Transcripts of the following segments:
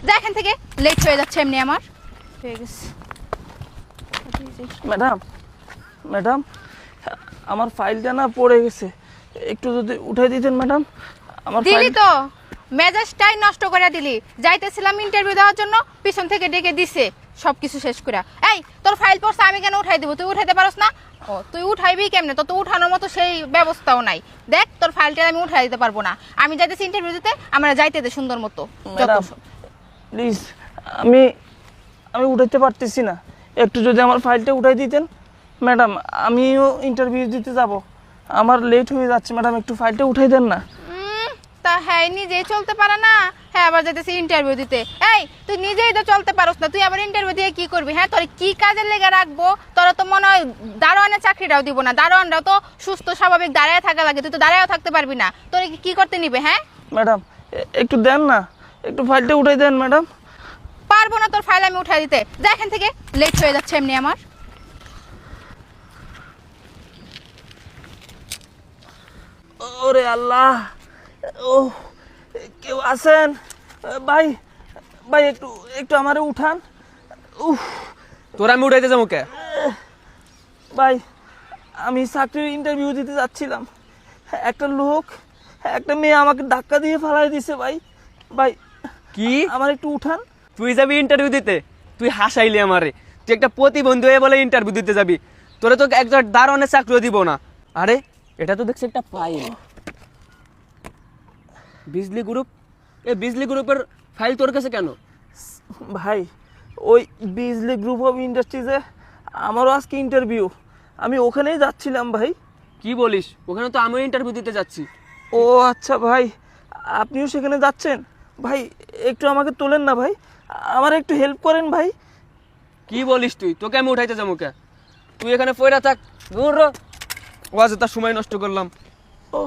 যা এখান থেকে, লেট হয়ে যাচ্ছে এমনি আমার। হয়ে গেছে। ম্যাডাম ম্যাডাম আমার ফাইলটা না পড়ে গেছে, একটু যদি উঠাই দিতেন ম্যাডাম। আমার দিলি ফাইল তো, মেজাজটাই নষ্ট করে দিলি। যাইতেছিলাম ইন্টারভিউ দেওয়ার জন্য, পিছন থেকে ডেকে দিছে সবকিছু শেষ করে। এই তোর ফাইল পড়ছে, আমি কেন উঠাই দিব? তুই উঠাইতে পারস না? ও তুই উঠাইবি কেমনে? তো উঠানোর মতো সেই ব্যবস্থাও নাই। দেখ তোর ফাইলটা আমি উঠাই দিতে পারবো না। আমি যাইতেছি ইন্টারভিউ দিতে, আমরা যাইতে দে সুন্দর মতো। ম্যাডাম প্লিজ, আমি আমি উঠাইতে পারতেছি না, একটু যদি আমার ফাইলটা উঠাই দিতেন ম্যাডাম। আমিও ইন্টারভিউ দিতে যাব, আমার লেট হয়ে যাচ্ছে ম্যাডাম, একটু ফাইলটা উঠাই দেন না। তা হ্যাঁ, নিজেই চলতে পারে না, হ্যাঁ আবার যাইতেছি ইন্টারভিউ দিতে। এই তুই নিজেই তো চলতে পারস না, তুই আবার ইন্টারভিউ দিয়ে কি করবি? হ্যাঁ তোর কি কাজের লেগে রাখবো? তোরা তো মনে হয় দারোয়ানের চাকরিটাও দিব না। দারোয়ানরাও তো সুস্থ স্বাভাবিক দাঁড়ায় থাকা লাগে, তুই তো দাঁড়ায়ও থাকতে পারবি না। তোর কি করতে নিবে? হ্যাঁ ম্যাডাম একটু দেন না, একটু ফাইলটা উঠাই দেন ম্যাডাম। পারবো না তোর ফাইল আমি উঠাই দিতে। যা এখান থেকে, লেট হয়ে যাচ্ছে এমনি আমার। ওরে আল্লাহ, ও কেউ আছেন? ভাই ভাই একটু একটু আমারে উঠান। উফ তোরা আমি উঠাইতে যাবো কে? ভাই আমি চাকরির ইন্টারভিউ দিতে যাচ্ছিলাম, একটা লোক, একটা মেয়ে আমাকে ধাক্কা দিয়ে ফেলাই দিছে ভাই। ভাই কি আমার একটু উঠান। তুই যাবি ইন্টারভিউ দিতে? তুই হাসাইলি আমারে। তুই একটা প্রতিবন্ধী হয়ে বলে ইন্টারভিউ দিতে যাবি? তোরা তো একজন দারোয়ানের চাকরিও দিব না। আরে এটা তো দেখছি একটা ফাইল, বিজলি গ্রুপ। এই বিজলি গ্রুপের ফাইল তোর কাছে কেন? ভাই ওই বিজলি গ্রুপ অফ ইন্ডাস্ট্রিজে আমারও আজকে ইন্টারভিউ, আমি ওখানেই যাচ্ছিলাম ভাই। কি বলিস? ওখানে তো আমিও ইন্টারভিউ দিতে যাচ্ছি। ও আচ্ছা ভাই, আপনিও সেখানে যাচ্ছেন? ভাই একটু আমাকে তোলেন না ভাই, আমার একটু হেল্প করেন ভাই। কি বলিস তুই? তোকে আমি উঠাইতে যাবো কে? তুই এখানে পয়রা থাক, দূর র। ও আজ তার সময় নষ্ট করলাম। ও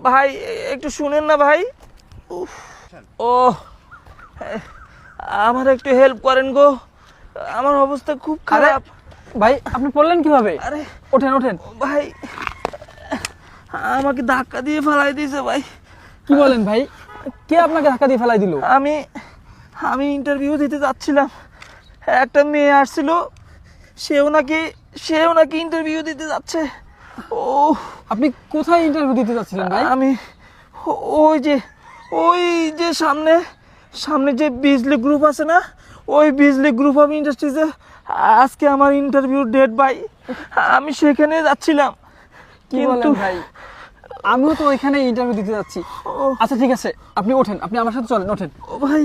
ভাই একটু শুনেন না ভাই। উফ, ও আমার একটু হেল্প করেন গো, আমার অবস্থা খুব খারাপ। ভাই আপনি পড়লেন কিভাবে? আরে ওঠেন ওঠেন। ভাই আমাকে ধাক্কা দিয়ে ফেলাই দিয়েছে ভাই। কি বলেন ভাই? কে আপনাকে ধাক্কা দিয়ে ফেলাই দিল? আমি আমি ইন্টারভিউ দিতে যাচ্ছিলাম, একটা মেয়ে আসছিল, সেও নাকি ইন্টারভিউ দিতে যাচ্ছে। ও আপনি কোথায় ইন্টারভিউ দিতে যাচ্ছিলেন ভাই? আমি ওই যে সামনে যে বিজলি গ্রুপ আছে না, ওই বিজলি গ্রুপ অফ ইন্ডাস্ট্রিজে আজকে আমার ইন্টারভিউ ডেট ভাই, আমি সেখানে যাচ্ছিলাম। কি বলেন ভাই? আমিও তো ওইখানে ইন্টারভিউ দিতে যাচ্ছি। আচ্ছা ঠিক আছে, আপনি ওঠেন, আপনি আমার সাথে চলেন, ওঠেন। ও ভাই